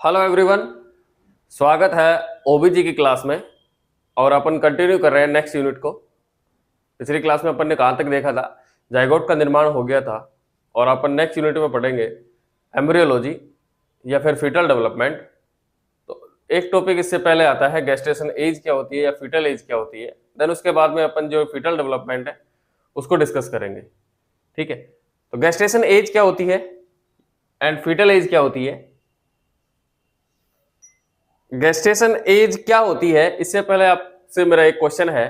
Hello everyone, स्वागत है ओबीजी की क्लास में। और अपन कंटिन्यू कर रहे हैं नेक्स्ट यूनिट को। पिछली क्लास में अपन ने कहाँ तक देखा था, जाइगोट का निर्माण हो गया था। और अपन नेक्स्ट यूनिट में पढ़ेंगे एम्ब्रियोलॉजी या फिर फीटल डेवलपमेंट। तो एक टॉपिक इससे पहले आता है गेस्टेशन एज क्या होती है या फीटल एज क्या होती है। देन उसके बाद में अपन जो फीटल डेवलपमेंट है उसको डिस्कस करेंगे। ठीक है, तो गेस्टेशन एज क्या होती है एंड फीटल एज क्या होती है। गेस्टेशन एज क्या होती है, इससे पहले आपसे मेरा एक क्वेश्चन है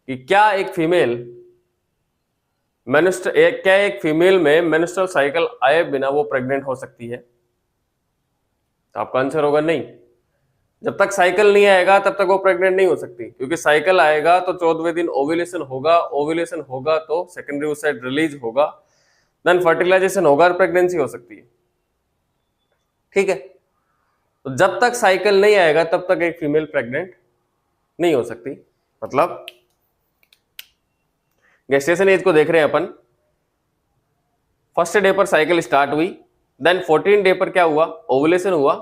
कि क्या एक फीमेल में मेंस्ट्रुअल साइकिल आए बिना वो प्रेग्नेंट हो सकती है। तो आपका आंसर होगा नहीं। जब तक साइकिल नहीं आएगा तब तक वो प्रेग्नेंट नहीं हो सकती, क्योंकि साइकिल आएगा तो 14वें दिन ओव्यूलेशन होगा, ओव्यूलेशन होगा तो सेकेंडरी oocyte रिलीज होगा, देन फर्टिलाइजेशन होगा और प्रेगनेंसी हो सकती है। ठीक है, तो जब तक साइकिल नहीं आएगा तब तक एक फीमेल प्रेग्नेंट नहीं हो सकती। मतलब गेस्टेशन एज को देख रहे हैं अपन। फर्स्ट डे पर साइकिल स्टार्ट हुई, देन 14 डे पर क्या हुआ, ओवुलेशन हुआ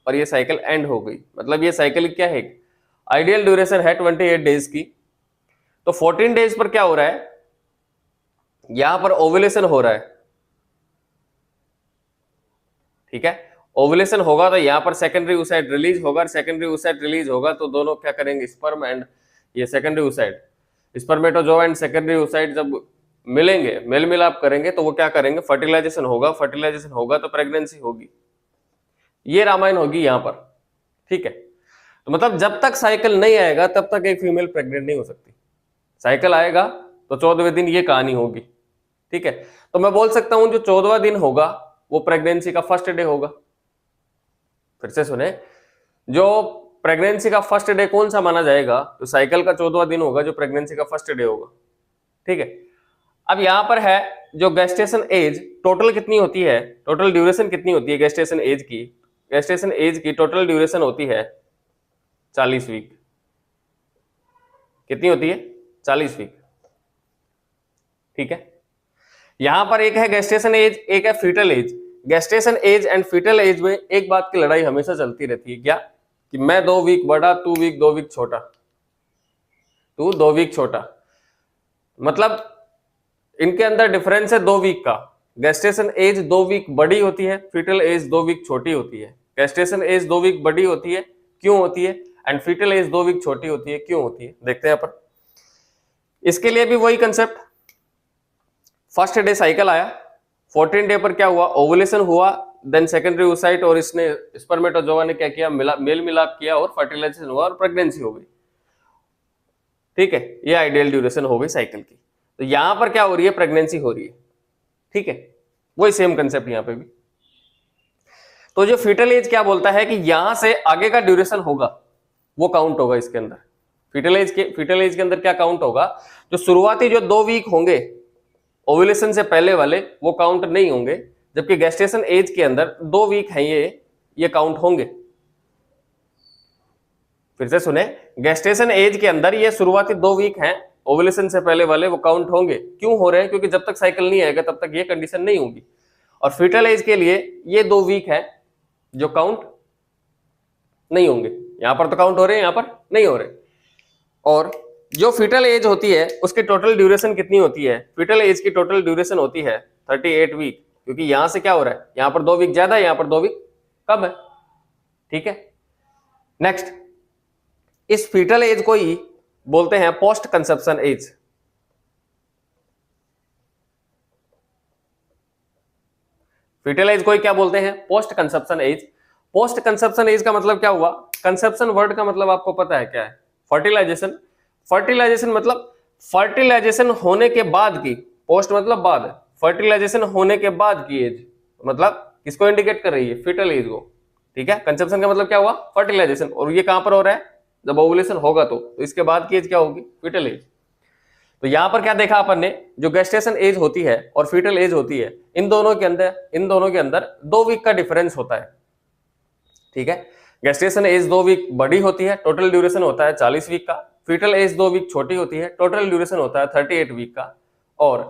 और ये साइकिल एंड हो गई। मतलब ये साइकिल क्या है, आइडियल ड्यूरेशन है 28 डेज की। तो 14 डेज पर क्या हो रहा है, यहां पर ओवुलेशन हो रहा है। ठीक है, ओवुलेशन होगा तो यहां पर सेकेंडरी oocyte रिलीज होगा, सेकेंडरी oocyte रिलीज होगा तो दोनों क्या करेंगे, स्पर्म एंड ये secondary oocyte, spermatozoa and secondary oocyte जब मिलेंगे, मेल मिलाप करेंगे तो वो क्या करेंगे, फर्टिलाइजेशन होगा, फर्टिलाइजेशन होगा तो प्रेगनेंसी होगी। ये रामायण होगी यहां पर। ठीक है, तो मतलब जब तक साइकिल नहीं आएगा तब तक एक फीमेल प्रेग्नेंट नहीं हो सकती। साइकिल आएगा तो 14वें दिन ये कहानी होगी। ठीक है, तो मैं बोल सकता हूं जो 14वां दिन होगा वो प्रेगनेंसी का फर्स्ट डे होगा। फिर से सुने, जो प्रेगनेंसी का फर्स्ट डे कौन सा माना जाएगा, तो साइकिल का 14वां दिन होगा जो प्रेगनेंसी का फर्स्ट डे होगा। ठीक है, अब यहां पर है जो गेस्टेशन एज टोटल कितनी होती है, टोटल ड्यूरेशन कितनी होती है गेस्टेशन एज की। गेस्टेशन एज की टोटल ड्यूरेशन होती है 40 वीक। कितनी होती है, 40 वीक। ठीक है, यहां पर एक है गेस्टेशन एज, एक है foetal age. Gestation age and foetal age में एक बात की लड़ाई हमेशा चलती रहती है, क्या कि मैं 2 वीक बड़ा, 2 वीक छोटा, तू 2 वीक छोटा। मतलब इनके अंदर डिफरेंस है 2 वीक का। गेस्टेशन एज 2 वीक बड़ी होती है, फीटल एज 2 वीक छोटी होती है। गेस्टेशन एज 2 वीक बड़ी होती है, क्यों होती है, एंड फीटल एज 2 वीक छोटी होती है, क्यों होती है, देखते हैं अपन। इसके लिए भी वही कंसेप्ट, फर्स्ट डे साइकिल आया, 14 डे पर क्या हुआ, ओवुलेशन हुआ, देन सेकेंडरी oocyte और इसने स्पर्मेटोजोआ ने क्या किया, मेल मिलाप किया और फर्टिलाइजेशन हुआ और प्रेगनेंसी हो गई। ठीक है, ये आइडियल ड्यूरेशन हो गई साइकिल की। तो यहां पर क्या हो रही है, प्रेगनेंसी हो रही है। ठीक है, वही सेम कंसेप्ट यहां पे भी। तो जो फीटल एज क्या बोलता है कि यहां से आगे का ड्यूरेशन होगा वो काउंट होगा इसके अंदर। फीटल एज के अंदर क्या काउंट होगा, जो शुरुआती जो 2 वीक होंगे ओव्यूलेशन से पहले वाले वो काउंट नहीं होंगे, जबकि गेस्टेशन एज के अंदर 2 वीक हैं ये काउंट होंगे। फिर से सुने, गेस्टेशन एज के अंदर ये शुरुआती 2 वीक हैं ओव्यूलेशन से पहले वाले, वो काउंट होंगे। क्यों हो रहे हैं, क्योंकि जब तक साइकिल नहीं आएगा तब तक ये कंडीशन नहीं होगी। और फीटल एज के लिए ये 2 वीक है जो काउंट नहीं होंगे। यहां पर तो काउंट हो रहे हैं, यहां पर नहीं हो रहे। और जो फीटल एज होती है उसकी टोटल ड्यूरेशन कितनी होती है, फीटल एज की टोटल ड्यूरेशन होती है 38 वीक, क्योंकि यहां से क्या हो रहा है, यहां पर 2 वीक ज्यादा है, यहां पर 2 वीक कम है। ठीक है, नेक्स्ट, इस फीटल एज को ही बोलते हैं post conception age. Foetal age को ही क्या बोलते हैं, post conception age. Post conception age का मतलब क्या हुआ, कंसेप्शन वर्ड का मतलब आपको पता है क्या है, फर्टिलाइजेशन। फर्टिलाइजेशन मतलब फर्टिलाइजेशन होने के बाद की, पोस्ट मतलब बाद, फर्टिलाइजेशन होने के बाद की एज, मतलब किसको इंडिकेट कर रही है, फीटल एज को। ठीक है, कंसेप्शन का मतलब क्या हुआ, फर्टिलाइजेशन, और ये कहां पर हो रहा है, जब ओवुलेशन होगा तो इसके बाद की एज क्या होगी, फीटल एज। तो यहां पर क्या देखा अपन ने, जो गेस्टेशन एज होती है और फीटल एज होती है, इन दोनों के अंदर 2 वीक का डिफरेंस होता है। ठीक है, गेस्टेशन एज 2 वीक बड़ी होती है, टोटल ड्यूरेशन होता है 40 वीक का। फीटल एज 2 वीक छोटी होती है, टोटल ड्यूरेशन होता है 38 वीक का। और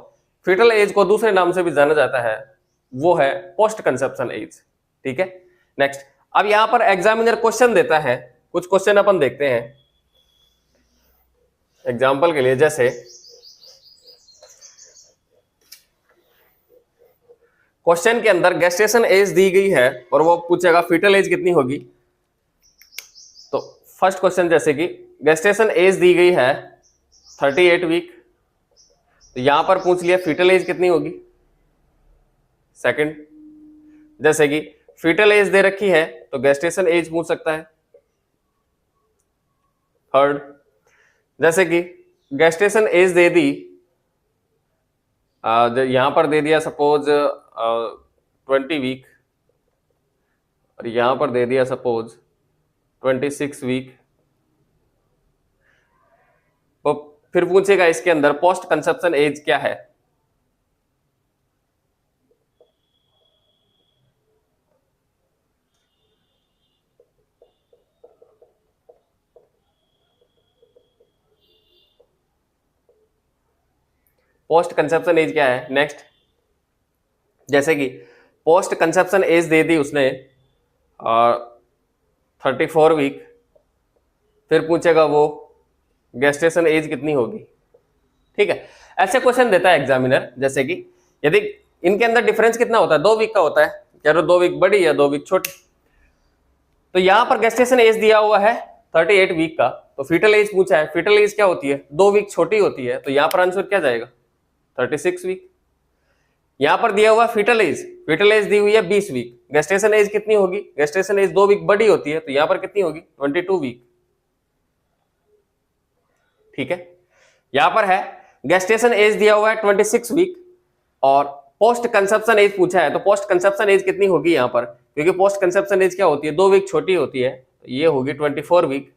फीटल एज को दूसरे नाम से भी जाना जाता है, वो है पोस्ट कंसेप्शन एज। ठीक है, नेक्स्ट, अब यहां पर एग्जामिनर क्वेश्चन देता है, कुछ क्वेश्चन अपन देखते हैं एग्जाम्पल के लिए। जैसे क्वेश्चन के अंदर गेस्टेशन एज दी गई है और वो पूछेगा फीटल एज कितनी होगी। तो फर्स्ट क्वेश्चन जैसे कि गेस्टेशन एज दी गई है 38 वीक, तो यहां पर पूछ लिया फीटल एज कितनी होगी। सेकंड, जैसे कि फीटल एज दे रखी है तो गेस्टेशन एज पूछ सकता है। थर्ड, जैसे कि गेस्टेशन एज दे दी, यहां पर दे दिया सपोज 20 वीक और यहां पर दे दिया सपोज 26 वीक, तो फिर पूछेगा इसके अंदर पोस्ट कंसेप्शन एज क्या है। पोस्ट कंसेप्शन एज क्या है। नेक्स्ट, जैसे कि पोस्ट कंसेप्शन एज दे दी उसने 34 वीक, फिर पूछेगा वो गेस्टेशन एज कितनी होगी। ठीक है, ऐसे क्वेश्चन देता है एग्जामिनर। जैसे कि यदि इनके अंदर डिफरेंस कितना होता है, 2 वीक का होता है, क्या 2 वीक बड़ी या 2 वीक छोटी। तो यहां पर गेस्टेशन एज दिया हुआ है 38 वीक का, तो फीटल एज पूछा है, फीटल एज क्या होती है, 2 वीक छोटी होती है, तो यहां पर आंसर क्या जाएगा 36 वीक। यहां पर दिया हुआ फीटल एज दी हुई है 20 वीक, गेस्टेशन एज कितनी होगी, गेस्टेशन एज 2 वीक बड़ी होती है, तो यहां पर कितनी होगी 22 वीक। ठीक है, यहां पर है गेस्टेशन एज दिया हुआ है 26 वीक और पोस्ट कंसेप्शन एज पूछा है, तो पोस्ट कंसेप्शन एज कितनी होगी यहां पर, क्योंकि पोस्ट कंसेप्शन एज क्या होती है, 2 वीक छोटी होती है, तो ये होगी 24 वीक।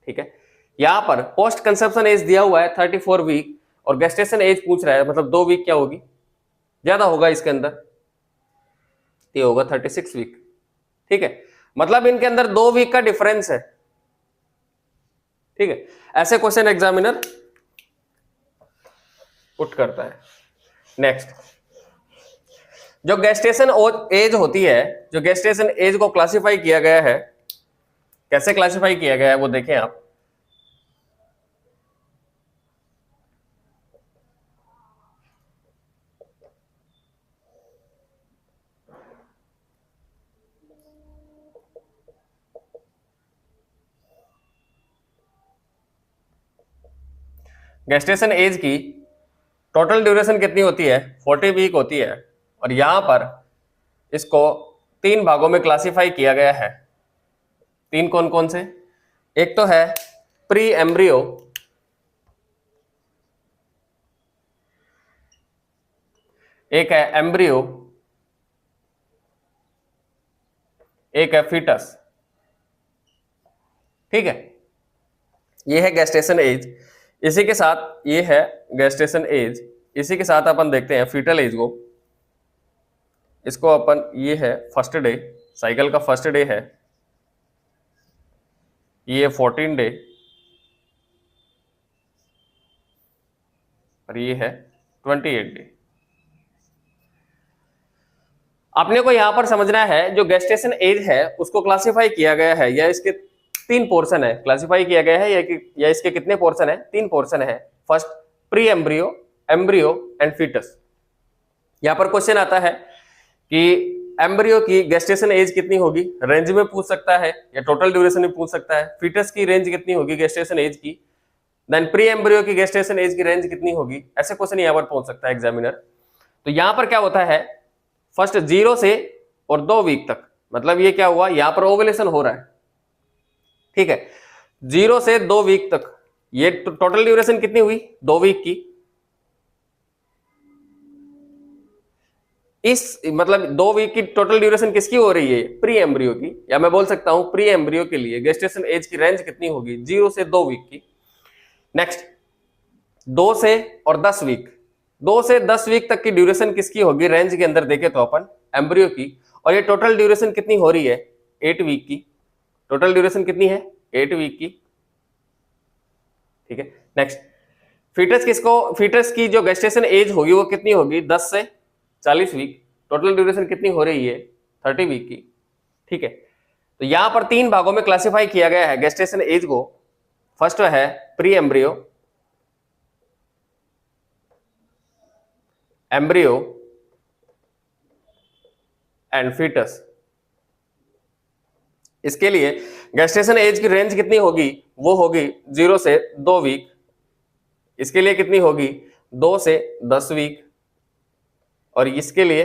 ठीक है, यहां पर पोस्ट कंसेप्शन एज दिया हुआ है 34 वीक और गेस्टेशन एज पूछ रहा है, मतलब 2 वीक क्या होगी ज्यादा होगा इसके अंदर, ये होगा 36 वीक। ठीक है, मतलब इनके अंदर 2 वीक का डिफरेंस है। ठीक है, ऐसे क्वेश्चन एग्जामिनर पुट करता है। नेक्स्ट, जो गेस्टेशन एज होती है, जो गेस्टेशन एज को क्लासिफाई किया गया है, कैसे क्लासिफाई किया गया है वो देखें आप। गेस्टेशन एज की टोटल ड्यूरेशन कितनी होती है, 40 वीक होती है, और यहां पर इसको 3 भागों में क्लासिफाई किया गया है। 3 कौन कौन से, एक तो है प्री एम्ब्रियो, एक है एम्ब्रियो, एक है फीटस। ठीक है, ये है गेस्टेशन एज। इसी के साथ ये है गेस्टेशन एज, इसी के साथ अपन देखते हैं फीटल एज को। इसको अपन, ये है फर्स्ट डे, साइकिल का फर्स्ट डे है, ये 14 डे और ये है 28 डे। आपने को यहां पर समझना है, जो गेस्टेशन एज है उसको क्लासिफाई किया गया है, या इसके 3 पोर्शन है, क्लासिफाई किया गया है या इसके कितने पोर्शन है, 3 पोर्शन है। First pre embryo, embryo and foetus. यहां पर क्वेश्चन आता है कि एम्ब्रियो की गेस्टेशन एज कितनी होगी, रेंज में पूछ सकता है या टोटल ड्यूरेशन में पूछ सकता है। फीटस की रेंज कितनी होगी गेस्टेशन एज की, देन प्री एम्ब्रियो की गेस्टेशन एज की रेंज कितनी होगी, ऐसे क्वेश्चन यहां पर पूछ सकता है एग्जामिनर। तो यहां पर क्या होता है, फर्स्ट 0 से और 2 वीक तक, मतलब ये क्या हुआ, यहां पर ओवुलेशन हो रहा है। ठीक है, 0 से 2 वीक तक, ये टोटल ड्यूरेशन कितनी हुई 2 वीक की। इस मतलब 2 वीक की टोटल ड्यूरेशन किसकी हो रही है, प्री एम्ब्रियो की, या मैं बोल सकता हूं प्री एम्ब्रियो के लिए गेस्टेशन एज की रेंज कितनी होगी 0 से 2 वीक की। नेक्स्ट 2 से और 10 वीक, 2 से 10 वीक तक की ड्यूरेशन किसकी होगी रेंज के अंदर देखे तो अपन एम्ब्रियो की, और ये टोटल ड्यूरेशन कितनी हो रही है 8 वीक की। टोटल ड्यूरेशन कितनी है 8 वीक की। ठीक है, नेक्स्ट फीटस फीटस की जो गेस्टेशन एज होगी वो कितनी होगी 10 से 40 वीक। टोटल ड्यूरेशन कितनी हो रही है 30 वीक की। ठीक है, तो यहां पर 3 भागों में क्लासिफाई किया गया है गेस्टेशन एज को। फर्स्ट है pre embryo, embryo and foetus. इसके लिए गेस्टेशन एज की रेंज कितनी होगी, वो होगी 0 से 2 वीक। इसके लिए कितनी होगी, 2 से 10 वीक। और इसके लिए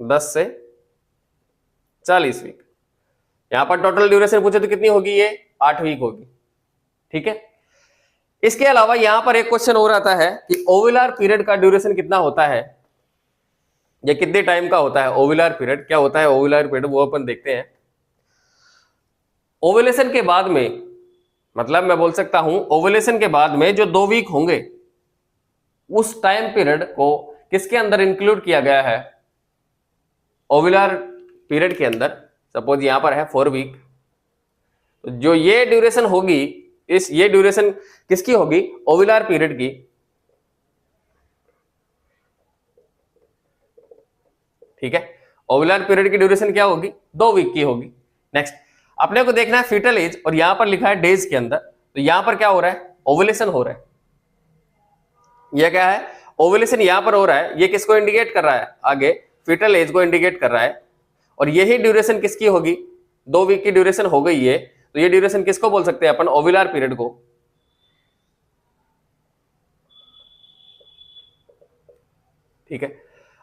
10 से 40 वीक। यहां पर टोटल ड्यूरेशन पूछे तो कितनी होगी, ये 8 वीक होगी। ठीक है। इसके अलावा यहां पर एक क्वेश्चन और आता है कि ओव्यूलर पीरियड का ड्यूरेशन कितना होता है, ये कितने टाइम का होता है ओव्यूलर पीरियड, क्या होता है ओव्यूलर पीरियड, वो अपन देखते हैं। ओव्यूलेशन के बाद में, मतलब मैं बोल सकता हूं ओव्यूलेशन के बाद में जो 2 वीक होंगे, उस टाइम पीरियड को किसके अंदर इंक्लूड किया गया है, ओव्यूलर पीरियड के अंदर। सपोज यहां पर है 4 वीक, तो जो ये ड्यूरेशन होगी, ये ड्यूरेशन किसकी होगी, ओव्यूलर पीरियड की। ठीक है, ओव्यूलर पीरियड की ड्यूरेशन क्या होगी, 2 वीक की होगी। नेक्स्ट अपने को देखना है फीटल एज, और यहां पर लिखा है डेज के अंदर, तो यहां पर क्या हो रहा है, ओव्यूलेशन हो रहा है। यह क्या है, ओव्यूलेशन यहां पर हो रहा है। ये किसको इंडिकेट कर रहा है, आगे फीटल एज को इंडिकेट कर रहा है। और यही ड्यूरेशन किसकी होगी, 2 वीक की ड्यूरेशन हो गई है, तो ये ड्यूरेशन किसको बोल सकते हैं अपन, ओव्यूलर पीरियड को। ठीक है।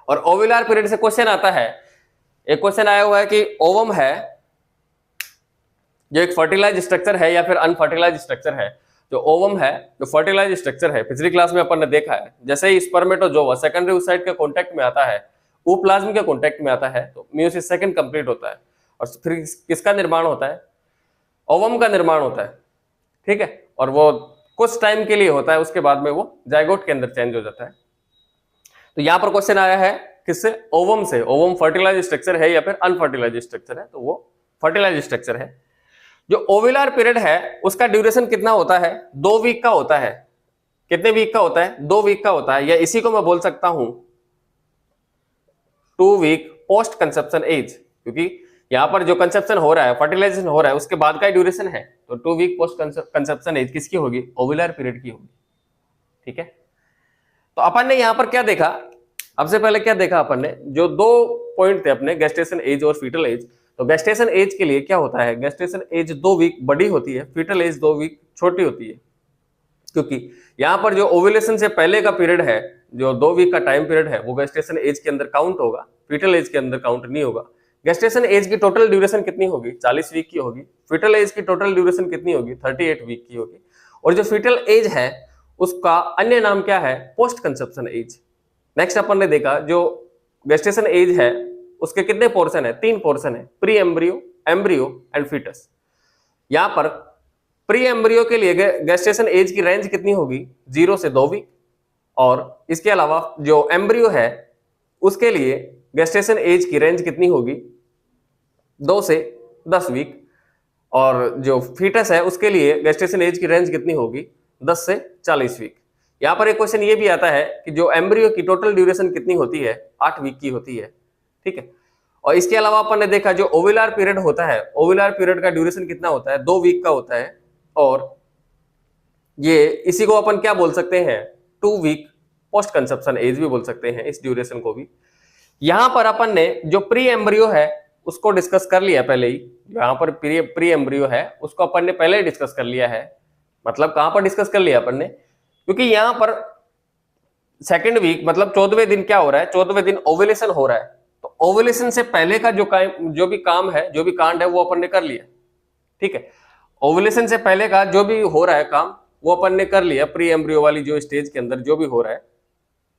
और ओव्यूलर पीरियड से क्वेश्चन आता है, एक क्वेश्चन आया हुआ है कि ओवम है जो एक फर्टिलाइज स्ट्रक्चर है या फिर अनफर्टिलाइज स्ट्रक्चर है। जो ओवम है, जो फर्टिलाइज स्ट्रक्चर है, पिछली क्लास में अपन ने देखा है, जैसे ही स्पर्मेटोजोवा सेकेंडरी oocyte के कांटेक्ट में आता है, ओप्लाज्म के कांटेक्ट में आता है, तो मेयोसिस सेकंड कंप्लीट होता है। और फिर किसका निर्माण होता है, ओवम का निर्माण होता है। ठीक है। और वो कुछ टाइम के लिए होता है, उसके बाद में वो जाइगोट के अंदर चेंज हो जाता है। तो यहां पर क्वेश्चन आया है किससे, ओवम से। ओवम फर्टिलाइज स्ट्रक्चर है या फिर अनफर्टिलाइज स्ट्रक्चर है, तो वो फर्टिलाइज स्ट्रक्चर है। जो ओव्यूलर पीरियड है उसका ड्यूरेशन कितना होता है, 2 वीक का होता है। कितने वीक का होता है, 2 वीक का होता है, या इसी को मैं बोल सकता हूं 2 वीक पोस्ट कंसेप्शन एज, क्योंकि यहां पर जो कंसेप्शन हो रहा है, फर्टिलाइजेशन हो रहा है, उसके बाद का ड्यूरेशन है। तो 2 वीक पोस्ट कंसेप्शन एज किसकी होगी, ओव्यूलर पीरियड की होगी। ठीक है। तो अपन ने यहां पर क्या देखा, सबसे पहले क्या देखा अपन ने, जो 2 पॉइंट थे अपने, गेस्टेशन एज और फीटल एज। तो गेस्टेशन एज के लिए क्या होता है, गेस्टेशन एज 2 वीक बड़ी होती है, फीटल एज 2 वीक छोटी होती है। क्योंकि यहां पर जो ओव्यूलेशन से पहले का पीरियड है, जो 2 वीक का टाइम पीरियड है, वो गेस्टेशन एज के अंदर काउंट होगा, फीटल एज के अंदर काउंट नहीं होगा। गेस्टेशन एज की टोटल ड्यूरेशन कितनी होगी, 40 वीक की होगी। फीटल एज की टोटल ड्यूरेशन कितनी होगी, 38 वीक की होगी। और जो फीटल एज है उसका अन्य नाम क्या है, पोस्ट कंसेप्शन एज। नेक्स्ट अपन ने देखा जो गेस्टेशन एज है उसके कितने पोर्शन है, 3 पोर्शन है, pre embryo, embryo and foetus. यहां पर प्री एम्ब्रियो के लिए गेस्टेशन एज की रेंज कितनी होगी, 0 से 2 वीक। और इसके अलावा जो एम्ब्रियो है उसके लिए गेस्टेशन एज की रेंज कितनी होगी, 2 से 10 वीक। और जो फीटस है उसके लिए गेस्टेशन एज की रेंज कितनी होगी, 10 से 40 वीक। यहां पर एक क्वेश्चन ये भी आता है कि जो एम्ब्रियो की टोटल ड्यूरेशन कितनी होती है, 8 वीक की होती है। ठीक है। और इसके अलावा अपन ने देखा जो ओव्यूलर पीरियड होता है, ओव्यूलर पीरियड का ड्यूरेशन कितना होता है, 2 वीक का होता है। और ये इसी को अपन क्या बोल सकते हैं, 2 वीक पोस्ट कंसेप्शन एज भी बोल सकते हैं इस ड्यूरेशन को भी। यहां पर अपन ने जो प्री एम्ब्रियो है उसको डिस्कस कर लिया पहले ही। यहां पर प्री एम्ब्रियो है उसको अपन ने पहले ही डिस्कस कर लिया है। मतलब कहां पर डिस्कस कर लिया अपन ने, क्योंकि यहां पर सेकेंड वीक मतलब 14वें दिन क्या हो रहा है, 14वें दिन ओव्यूलेशन हो रहा है। तो ओव्यूलेशन से पहले का जो भी काम है, जो भी कांड है, वो अपन ने कर लिया। ठीक है। ओव्यूलेशन से पहले का जो भी हो रहा है काम, वो अपन ने कर लिया। प्री एम्ब्रियो वाली जो स्टेज के अंदर जो भी हो रहा है,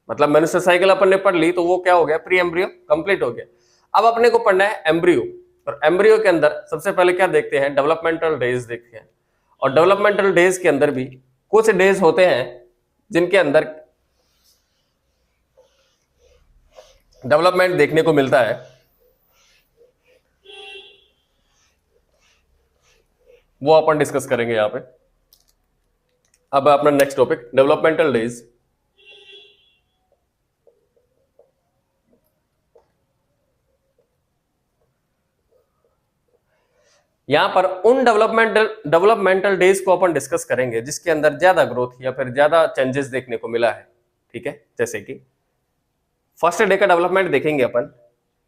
मतलब मेंस्ट्रुअल साइकिल अपन ने पढ़ ली, तो वो क्या हो गया, प्री एम्ब्रियो कंप्लीट हो गया। अब अपने को पढ़ना है एम्ब्रियो। और एम्ब्रियो के अंदर सबसे पहले क्या देखते हैं, डेवलपमेंटल डेज देखते हैं। और डेवलपमेंटल डेज के अंदर भी कुछ डेज होते हैं जिनके अंदर डेवलपमेंट देखने को मिलता है, वो अपन डिस्कस करेंगे यहां पे। अब अपना नेक्स्ट टॉपिक डेवलपमेंटल डेज। यहां पर उन डेवलपमेंटल डेज को अपन डिस्कस करेंगे जिसके अंदर ज्यादा ग्रोथ या फिर ज्यादा चेंजेस देखने को मिला है। ठीक है, जैसे कि फर्स्ट डे का डेवलपमेंट देखेंगे अपन,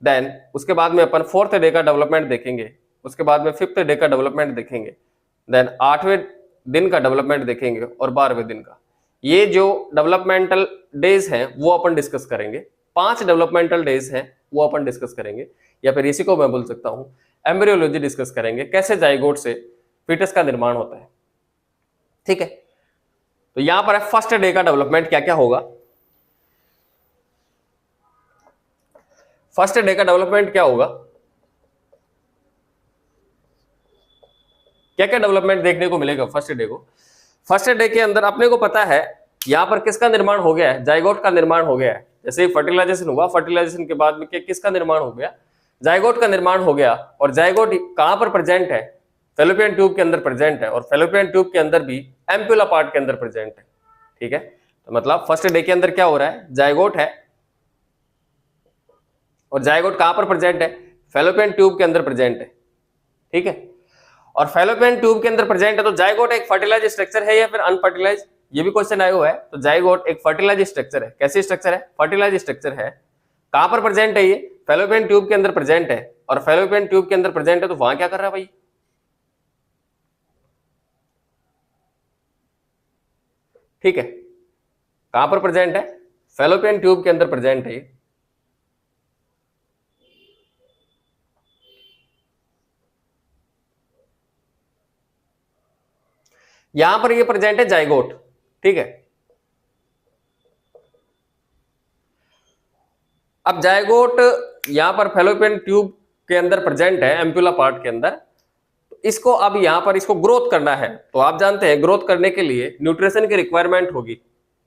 देन उसके बाद में अपन फोर्थ डे का डेवलपमेंट देखेंगे, उसके बाद में फिफ्थ डे का डेवलपमेंट देखेंगे, देन 8वें दिन का डेवलपमेंट देखेंगे और 12वें दिन का। ये जो डेवलपमेंटल डेज हैं वो अपन डिस्कस करेंगे। 5 डेवलपमेंटल डेज हैं वो अपन डिस्कस करेंगे, या फिर इसी को मैं बोल सकता हूं एम्ब्रियोलॉजी डिस्कस करेंगे, कैसे जाइगोट से फीटस का निर्माण होता है। ठीक है, तो यहां पर है फर्स्ट डे का डेवलपमेंट क्या क्या होगा। फर्स्ट डे का डेवलपमेंट क्या होगा, क्या क्या डेवलपमेंट देखने को मिलेगा फर्स्ट डे को। फर्स्ट डे के अंदर अपने को पता है यहां पर किसका निर्माण हो गया है, जाइगोट का निर्माण हो गया है। जैसे फर्टिलाइजेशन हुआ, फर्टिलाइजेशन के बाद में किसका निर्माण हो गया, जाइगोट का निर्माण हो गया। और जाइगोट कहां पर प्रेजेंट है, फैलोपियन ट्यूब के अंदर प्रेजेंट है, और फैलोपियन ट्यूब के अंदर भी एम्पुला पार्ट के अंदर प्रेजेंट है। ठीक है, तो मतलब फर्स्ट डे के अंदर क्या हो रहा है, जाइगोट है, और जाइगोट कहां पर प्रेजेंट है, फैलोपियन ट्यूब के अंदर प्रेजेंट है। ठीक है, और फैलोपियन ट्यूब के अंदर प्रेजेंट है, तो जाइगोट एक फर्टिलाइज स्ट्रक्चर है या फिर अनफर्टिलाइज, ये भी क्वेश्चन आया हुआ है। तो जाइगोट एक फर्टिलाइज स्ट्रक्चर है। कैसी स्ट्रक्चर है, फर्टिलाइज स्ट्रक्चर है। कहां पर प्रेजेंट है, ये फैलोपियन ट्यूब के अंदर प्रेजेंट है, और फैलोपियन ट्यूब के अंदर प्रेजेंट है तो वहां क्या कर रहा है भाई, ठीक है, कहां पर प्रेजेंट है, फैलोपियन ट्यूब के अंदर प्रेजेंट है। यहां पर ये प्रेजेंट है जाइगोट। ठीक है, अब जाइगोट यहां पर फैलोपियन ट्यूब के अंदर प्रेजेंट है, एम्पुला पार्ट के अंदर। तो इसको अब यहां पर इसको ग्रोथ करना है, तो आप जानते हैं ग्रोथ करने के लिए न्यूट्रिशन की रिक्वायरमेंट होगी।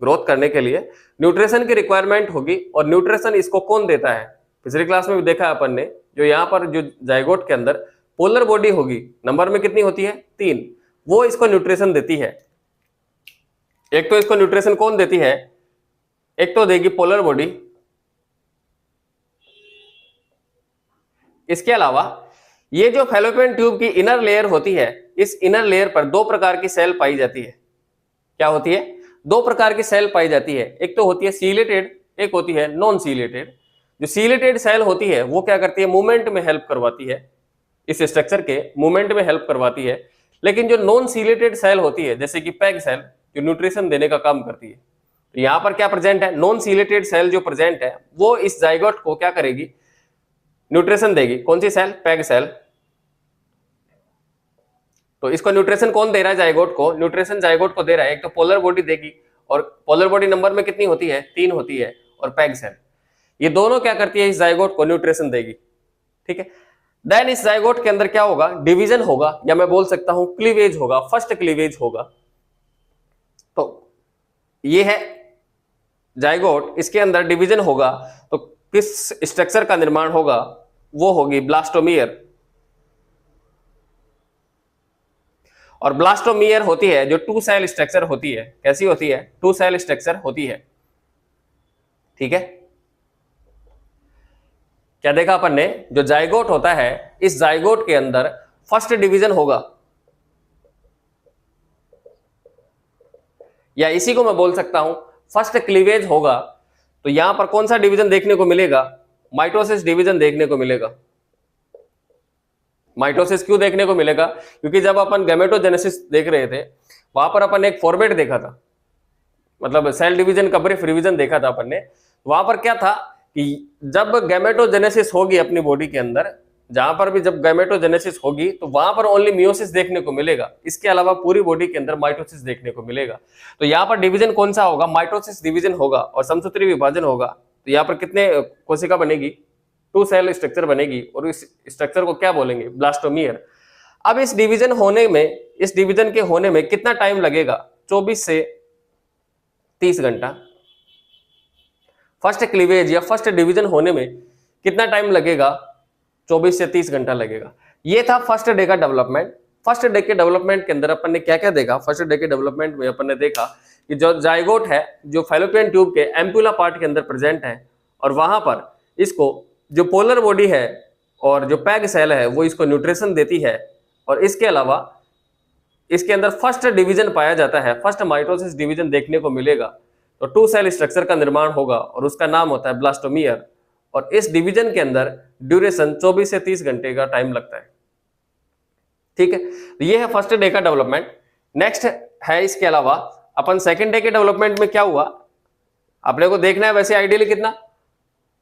ग्रोथ करने के लिए न्यूट्रिशन की रिक्वायरमेंट होगी, और न्यूट्रिशन इसको कौन देता है, पिछली क्लास में भी देखा है अपन ने। जो यहाँ पर जो जाइगोट के अंदर पोलर बॉडी होगी, नंबर में कितनी होती है, 3, वो इसको न्यूट्रिशन देती है। एक तो इसको न्यूट्रिशन कौन देती है, एक तो देगी पोलर बॉडी, इसके अलावा ये जो फैलोपियन ट्यूब की इनर लेयर होती है, इस इनर लेयर पर 2 प्रकार की सेल पाई जाती है। क्या होती है, 2 प्रकार की सेल पाई जाती है। एक तो होती है सीलेटेड, एक होती है नॉन सीलेटेड। जो सीलेटेड सेल होती है वो क्या करती है, मूवमेंट में हेल्प करवाती है, इस स्ट्रक्चर के मूवमेंट में हेल्प करवाती है। लेकिन जो नॉन सीलेटेड सेल होती है, जैसे कि पैग सेल, जो न्यूट्रिशन देने का काम करती है, तो यहां पर क्या प्रेजेंट है, नॉन सीलेटेड सेल जो प्रेजेंट है वो इस जाइगोट को क्या करेगी, न्यूट्रिशन देगी। कौन सी सेल, पैग सेल। तो इसको न्यूट्रिशन कौन दे रहा है, जाइगोट को, न्यूट्रिशन जाइगोट को दे रहा है। एक तो पोलर बॉडी देगी, और पोलर बॉडी नंबर में कितनी होती है, 3 होती है, और पैग सेल, ये दोनों क्या करती है, इस जाइगोट को न्यूट्रिशन देगी। ठीक है, देन इस जाइगोट के अंदर क्या होगा, डिवीजन होगा, या मैं बोल सकता हूं क्लीवेज होगा, फर्स्ट क्लीवेज होगा। तो ये है जाइगोट, इसके अंदर डिवीजन होगा, तो किस स्ट्रक्चर का निर्माण होगा, वो होगी ब्लास्टोमियर। और ब्लास्टोमियर होती है जो 2 सेल स्ट्रक्चर होती है। कैसी होती है, 2 सेल स्ट्रक्चर होती है। ठीक है, क्या देखा अपन ने, जो जाइगोट होता है, इस जाइगोट के अंदर फर्स्ट डिवीजन होगा, या इसी को मैं बोल सकता हूं फर्स्ट क्लीवेज होगा। तो यहां पर कौन सा डिवीजन देखने को मिलेगा, माइटोसिस डिवीजन देखने को मिलेगा। माइटोसिस क्यों देखने को मिलेगा, क्योंकि जब अपन गैमेटोजेनेसिस देख रहे थे, वहां पर अपन एक फॉर्मेट देखा था, मतलब सेल डिवीजन का ब्रीफ रिवीजन देखा था अपन ने। वहां पर क्या था कि जब गैमेटोजेनेसिस होगी अपनी बॉडी के अंदर, जहां पर भी जब गैमेटोजेनेसिस होगी, तो वहां पर ओनली मियोसिस देखने को मिलेगा, इसके अलावा पूरी बॉडी के अंदर माइटोसिस देखने को मिलेगा। तो यहाँ पर डिवीजन कौन सा होगा, माइटोसिस डिवीजन होगा, और समसूत्री विभाजन होगा। तो यहाँ पर कितने कोशिका बनेगी, 2 सेल स्ट्रक्चर बनेगी, और इस स्ट्रक्चर को क्या बोलेंगे, ब्लास्टोमियर। अब इस डिवीजन होने में, इस डिवीजन के होने में कितना टाइम लगेगा, 24 से 30 घंटा। फर्स्ट क्लीवेज या फर्स्ट डिवीजन होने में कितना टाइम लगेगा, 24 से 30 घंटा लगेगा। ये था फर्स्ट डे का डेवलपमेंट। फर्स्ट डे के डेवलपमेंट के अंदर अपन ने क्या क्या देखा, फर्स्ट डे के डेवलपमेंट में अपन ने देखा कि जो जाइगोट है, जो फैलोपियन ट्यूब के एम्पुला पार्ट के अंदर प्रेजेंट है, और वहां पर इसको जो पोलर बॉडी है और जो पैग सेल है वो इसको न्यूट्रिशन देती है, और इसके अलावा इसके अंदर फर्स्ट डिवीजन पाया जाता है, फर्स्ट माइटोसिस डिवीजन देखने को मिलेगा। तो 2 सेल स्ट्रक्चर का निर्माण होगा और उसका नाम होता है ब्लास्टोमियर, और इस डिवीजन के अंदर ड्यूरेशन 24 से 30 घंटे का टाइम लगता है। ठीक है, तो ये है फर्स्ट डे का डेवलपमेंट। नेक्स्ट है इसके अलावा अपन सेकंड डे के डेवलपमेंट में क्या हुआ अपने को देखना है। वैसे आइडियली कितना,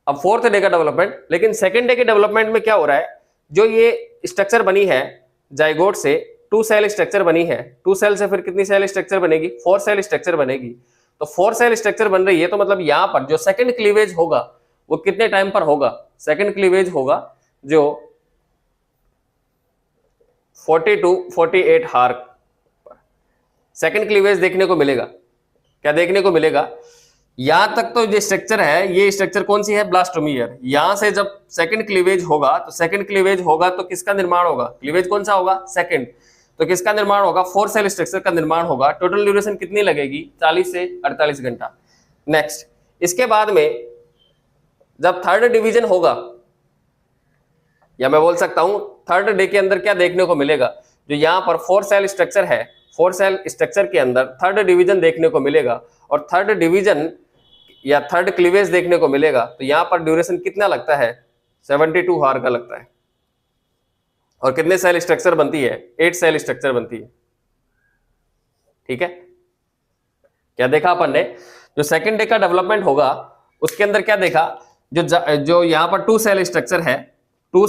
अब फोर्थ डे का डेवलपमेंट, लेकिन सेकंड डे के डेवलपमेंट में क्या हो रहा है, जो ये स्ट्रक्चर बनी है जाइगोट से 2 सेल स्ट्रक्चर बनी है, 2 सेल से फिर कितनी सेल स्ट्रक्चर बनेगी, 4 सेल स्ट्रक्चर बनेगी। तो 4 सेल स्ट्रक्चर बन रही है, तो मतलब यहां पर जो सेकंड क्लीवेज होगा वो कितने टाइम पर होगा, सेकंड क्लीवेज होगा जो 40 to 48 हार पर सेकंड क्लीवेज देखने को मिलेगा। क्या देखने को मिलेगा, यहां तक तो ये स्ट्रक्चर है, ये स्ट्रक्चर कौन सी है, ब्लास्टोमियर। यहां से जब सेकंड क्लीवेज होगा, तो सेकंड क्लीवेज होगा तो किसका निर्माण होगा, क्लीवेज कौन सा होगा, सेकंड, तो किसका निर्माण होगा, 4 सेल स्ट्रक्चर का निर्माण होगा। टोटल ड्यूरेशन कितनी लगेगी, 40 से 48 घंटा। नेक्स्ट, इसके बाद में जब थर्ड डिवीजन होगा, या मैं बोल सकता हूं थर्ड डे के अंदर क्या देखने को मिलेगा, जो यहां पर 4 सेल स्ट्रक्चर है, 4 सेल स्ट्रक्चर के अंदर थर्ड डिवीजन देखने को मिलेगा, और थर्ड डिवीजन या थर्ड क्लीवेज देखने को मिलेगा। तो यहां पर ड्यूरेशन कितना लगता है, 72 हार का लगता है। और कितने सेल स्ट्रक्चर बनती है, 8 सेल स्ट्रक्चर बनती है। ठीक है, क्या देखा अपन ने, जो सेकंड डे का डेवलपमेंट होगा उसके अंदर क्या देखा, जो यहां पर 2 सेल स्ट्रक्चर है, 2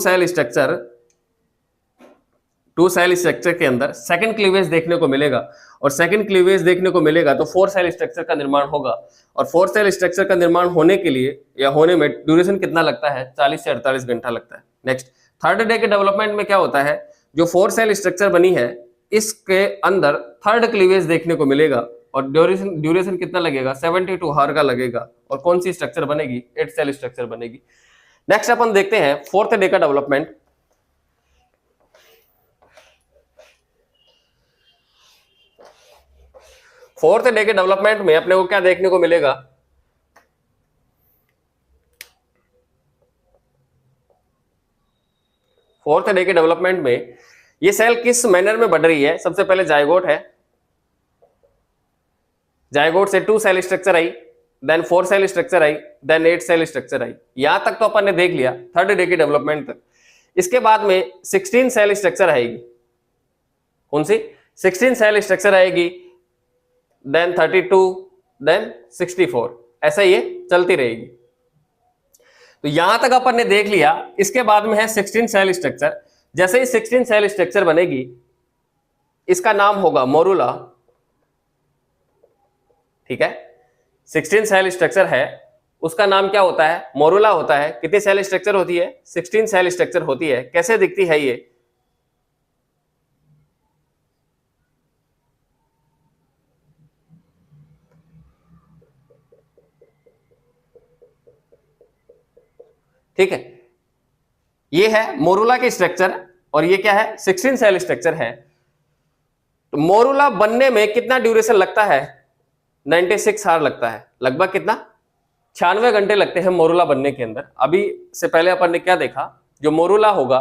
सेल स्ट्रक्चर के अंदर सेकंड क्लीवेज देखने को मिलेगा, और सेकंड क्लीवेज देखने को मिलेगा तो 4 सेल स्ट्रक्चर का निर्माण होगा। और 4 सेल स्ट्रक्चर का निर्माण होने के लिए या होने में ड्यूरेशन कितना लगता है, 40 से 48 घंटा लगता है। नेक्स्ट, थर्ड डे के डेवलपमेंट में क्या होता है, जो 4 सेल स्ट्रक्चर बनी है इसके अंदर थर्ड क्लीवेज देखने को मिलेगा, और ड्यूरेशन कितना लगेगा, 72 हार का लगेगा। और कौन सी स्ट्रक्चर बनेगी, 8 सेल स्ट्रक्चर बनेगी। नेक्स्ट अपन देखते हैं फोर्थ डे का डेवलपमेंट। फोर्थ डे के डेवलपमेंट में अपने को क्या देखने को मिलेगा, फोर्थ डे के डेवलपमेंट में ये सेल किस मैनर में बढ़ रही है। सबसे पहले जाइगोट है, जाइगोट से 2 सेल स्ट्रक्चर आई, देन 4 सेल स्ट्रक्चर आई, देन 8 सेल स्ट्रक्चर आई। यहां तक तो अपन ने देख लिया थर्ड डे के डेवलपमेंट तक। इसके बाद में 16 सेल स्ट्रक्चर आएगी, कौन सी, 16 सेल स्ट्रक्चर आएगी, देन 32, देन 64, ऐसा ये चलती रहेगी। तो यहां तक अपन ने देख लिया। इसके बाद में है 16 सेल स्ट्रक्चर। जैसे ही 16 सेल स्ट्रक्चर बनेगी, इसका नाम होगा मोरुला। ठीक है, 16 सेल स्ट्रक्चर है, उसका नाम क्या होता है, मोरुला होता है। कितनी सेल स्ट्रक्चर होती है, 16 सेल स्ट्रक्चर होती है। कैसे दिखती है ये, ठीक है, ये है मोरुला के स्ट्रक्चर, और ये क्या है, 16 सेल स्ट्रक्चर है। तो मोरुला बनने में कितना ड्यूरेशन लगता है, 96 आवर लगता है। लगभग कितना, 96 घंटे लगते हैं मोरुला बनने के अंदर। अभी से पहले अपन ने क्या देखा, जो मोरुला होगा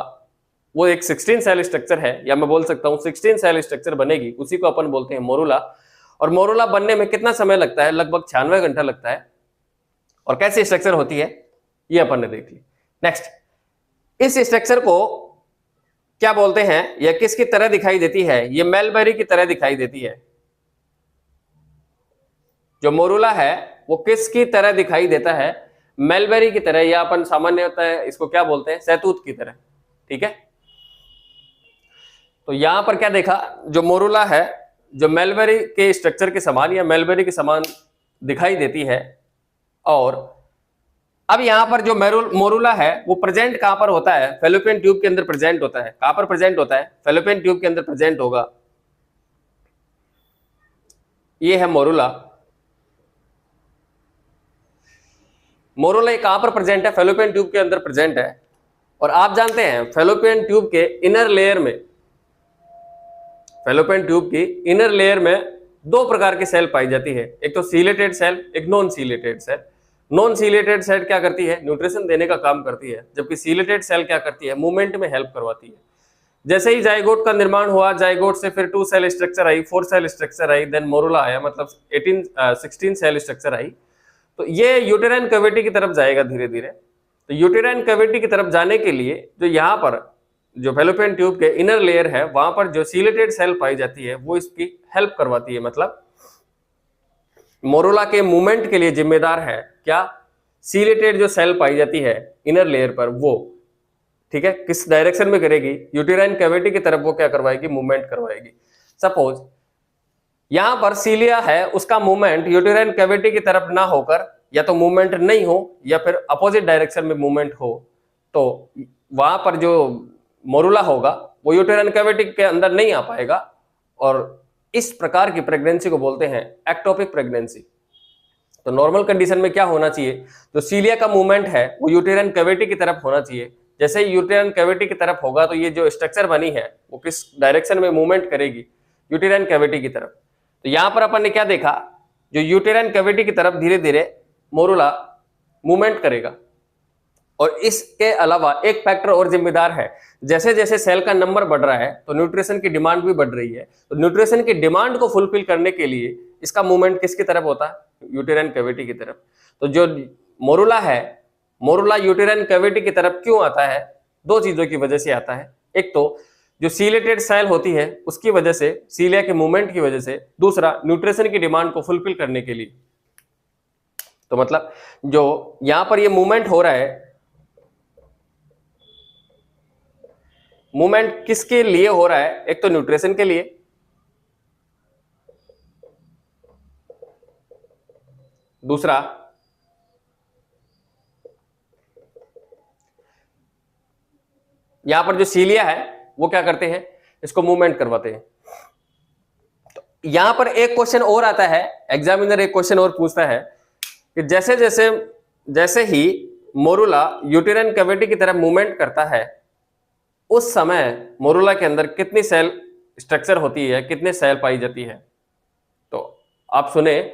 वो एक 16 सेल स्ट्रक्चर है, या मैं बोल सकता हूं 16 सेल स्ट्रक्चर बनेगी, उसी को अपन बोलते हैं मोरुला। और मोरुला बनने में कितना समय लगता है, लगभग 96 घंटा लगता है। और कैसी स्ट्रक्चर होती है ये अपन ने देख ली। नेक्स्ट, इस स्ट्रक्चर को क्या बोलते हैं, या किसकी तरह दिखाई देती है, ये मेलबेरी की तरह दिखाई देती है। जो मोरुला है वो किसकी तरह दिखाई देता है, मेलबेरी की तरह, या अपन सामान्य होता है इसको क्या बोलते हैं, सहतूत की तरह। ठीक है, तो यहां पर क्या देखा, जो मोरुला है जो मेलबेरी के स्ट्रक्चर के समान या मेलबेरी के समान दिखाई देती है। और अब यहां पर जो मोरुला है वो प्रेजेंट कहां पर होता है, फैलोपियन ट्यूब के अंदर प्रेजेंट होता है। कहां पर प्रेजेंट होता है, फैलोपियन ट्यूब के अंदर प्रेजेंट होगा। ये है मोरुला। मोरुला कहां पर प्रेजेंट है, फैलोपियन ट्यूब के अंदर प्रेजेंट है। और आप जानते हैं फैलोपियन ट्यूब के इनर लेयर में, फैलोपियन ट्यूब की इनर लेयर में 2 प्रकार की सेल पाई जाती है, एक तो सीलेटेड सेल, एक non ciliated cell. Non ciliated cell क्या करती है, न्यूट्रिशन देने का काम करती है, जबकि सीलेटेड सेल क्या करती है, मूवमेंट में हेल्प करवाती है। जैसे ही जाइगोट का निर्माण हुआ, जाइगोट से फिर 2 सेल स्ट्रक्चर आई, 4 सेल स्ट्रक्चर आई, देन मोरुला आया, मतलब 16 सेल स्ट्रक्चर आई। तो ये यूटेराइन कैविटी की तरफ जाएगा धीरे धीरे। तो यूटेराइन कैविटी की तरफ जाने के लिए जो यहाँ पर जो फैलोपियन ट्यूब के इनर लेयर है वहां पर जो सीलेटेड सेल पाई जाती है वो इसकी हेल्प करवाती है, मतलब मोरुला के मूवमेंट के लिए जिम्मेदार है क्या, सीलेटेड जो सेल पाई जाती है इनर लेयर पर वो, ठीक है, किस डायरेक्शन में करेगी, यूटेराइन कैविटी की तरफ वो क्या करवाएगी, मूवमेंट करवाएगी। सपोज यहां पर सीलिया है, उसका मूवमेंट यूटेराइन कैविटी की तरफ ना होकर या तो मूवमेंट नहीं हो या फिर अपोजिट डायरेक्शन में मूवमेंट हो, तो वहां पर जो मोरुला होगा वो यूटेराइन कैविटी के अंदर नहीं आ पाएगा, और इस प्रकार की प्रेगनेंसी को बोलते हैं एक्टोपिक प्रेगनेंसी। तो नॉर्मल कंडीशन में क्या होना चाहिए, जो सीलिया का मूवमेंट है वो यूटेराइन कैविटी की तरफ होना चाहिए। जैसे ही यूटेराइन कैविटी की तरफ होगा तो ये जो स्ट्रक्चर बनी है वो किस डायरेक्शन में मूवमेंट करेगी, यूटेराइन कैविटी की तरफ। तो यहां पर अपन ने क्या देखा, जो यूटेराइन कैविटी की तरफ धीरे धीरे मोरुला मूवमेंट करेगा। और इसके अलावा एक फैक्टर और जिम्मेदार है, जैसे जैसे सेल का नंबर बढ़ रहा है तो न्यूट्रिशन की डिमांड भी बढ़ रही है। तो न्यूट्रिशन की डिमांड को फुलफिल करने के लिए इसका मूवमेंट किसकी तरफ होता है, यूटेराइन कैविटी की तरफ। तो जो मोरुला है, मोरुला यूटेराइन कैविटी की तरफ क्यों आता है, दो चीजों की वजह से आता है। एक तो जो सीलेटेड सेल होती है उसकी वजह से, सीलिया के मूवमेंट की वजह से, दूसरा न्यूट्रिशन की डिमांड को फुलफिल करने के लिए। तो मतलब जो यहां पर ये मूवमेंट हो रहा है, मूवमेंट किसके लिए हो रहा है, एक तो न्यूट्रिशन के लिए, दूसरा यहां पर जो सीलिया है वो क्या करते हैं, इसको मूवमेंट करवाते हैं। तो यहां पर एक क्वेश्चन और आता है, एग्जामिनर एक क्वेश्चन और पूछता है कि जैसे ही मोरुला यूटेराइन कैविटी की तरफ मूवमेंट करता है उस समय मोरुला के अंदर कितनी सेल स्ट्रक्चर होती है, कितने सेल पाई जाती है। तो आप सुने,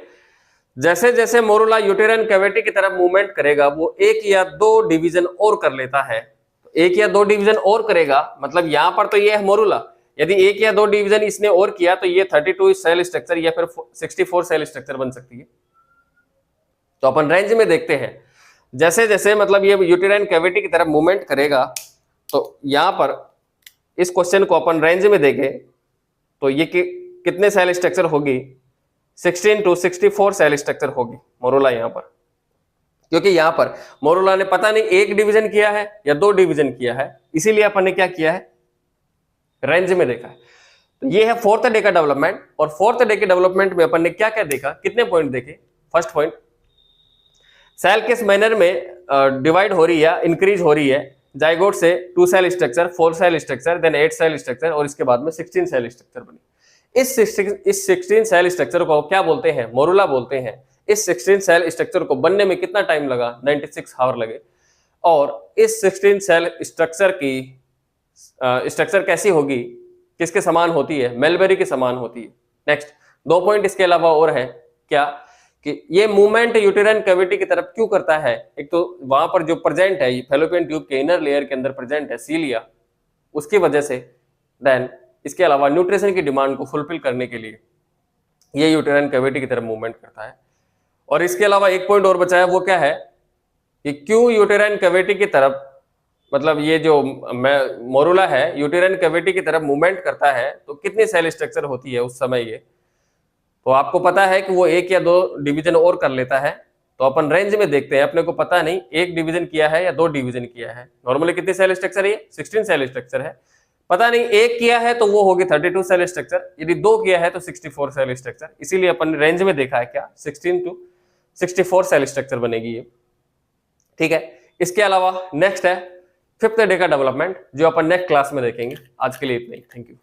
जैसे जैसे मोरुला यूटेराइन कैविटी की तरफ मूवमेंट करेगा वो एक या दो डिवीजन और कर लेता है। एक या दो डिवीजन और करेगा, मतलब यहां पर तो ये है मोरुला, यदि एक या दो डिवीजन इसने और किया तो ये 32 सेल स्ट्रक्चर या फिर 64 सेल स्ट्रक्चर बन सकती है। तो अपन रेंज में देखते हैं, जैसे जैसे मतलब ये यूटेराइन कैविटी की तरफ मूवमेंट करेगा, तो यहां पर इस क्वेश्चन को अपन रेंज में देखें तो ये कितने सेल स्ट्रक्चर होगी, 16 to 64 सेल स्ट्रक्चर होगी मोरुला यहां पर। क्योंकि यहां पर मोरुला ने पता नहीं एक डिवीजन किया है या दो डिवीजन किया है, इसीलिए अपन ने क्या किया है, रेंज में देखा है। तो ये है फोर्थ डे का डेवलपमेंट। और फोर्थ डे के डेवलपमेंट में अपन ने क्या क्या देखा, कितने पॉइंट देखे। फर्स्ट पॉइंट, सेल किस मैनर में डिवाइड हो रही है, इंक्रीज हो रही है, जाइगोट से 2 cell structure, 4 cell structure, then 8 cell structure और इसके बाद में 16 सेल स्ट्रक्चर बनी। इस 16 सेल स्ट्रक्चर को क्या बोलते हैं, मोरुला बोलते हैं। इस 16 सेल स्ट्रक्चर को बनने में कितना टाइम लगा, 96 आवर लगे। और इस 16 सेल स्ट्रक्चर की स्ट्रक्चर कैसी होगी, किसके समान होती है, मेलबेरी के समान होती है। नेक्स्ट, दो पॉइंट इसके अलावा और है क्या, कि ये मूवमेंट यूटेराइन कैविटी की तरफ क्यों करता है। एक तो वहां पर जो प्रेजेंट है, फैलोपियन ट्यूब के इनर लेयर के अंदर प्रेजेंट है सीलिया, उसकी वजह से। देन इसके अलावा न्यूट्रिशन की डिमांड को फुलफिल करने के लिए ये यूटेराइन कैविटी की तरफ मूवमेंट करता है। और इसके अलावा एक पॉइंट और बचा है, वो क्या है कि क्यों यूटेराइन कैविटी की तरफ, मतलब ये जो मोरुला है यूटेराइन कैविटी की तरफ मूवमेंट करता है, तो कितनी सेल स्ट्रक्चर होती है उस समय ये। तो आपको पता है कि वो एक या दो डिवीजन और कर लेता है। तो अपन रेंज में देखते हैं, अपने को पता नहीं एक डिवीजन किया है या दो डिवीजन किया है। नॉर्मली कितनी सेल स्ट्रक्चर है, 16 सेल स्ट्रक्चर है। पता नहीं एक किया है तो वो होगी 32 सेल स्ट्रक्चर, यदि दो किया है तो 64 सेल स्ट्रक्चर। इसीलिए अपन रेंज में देखा है क्या, 16 to 64 सेल स्ट्रक्चर बनेगी ये, ठीक है। इसके अलावा नेक्स्ट है फिफ्थ डे का डेवलपमेंट, जो अपन नेक्स्ट क्लास में देखेंगे। आज के लिए इतना ही, थैंक यू।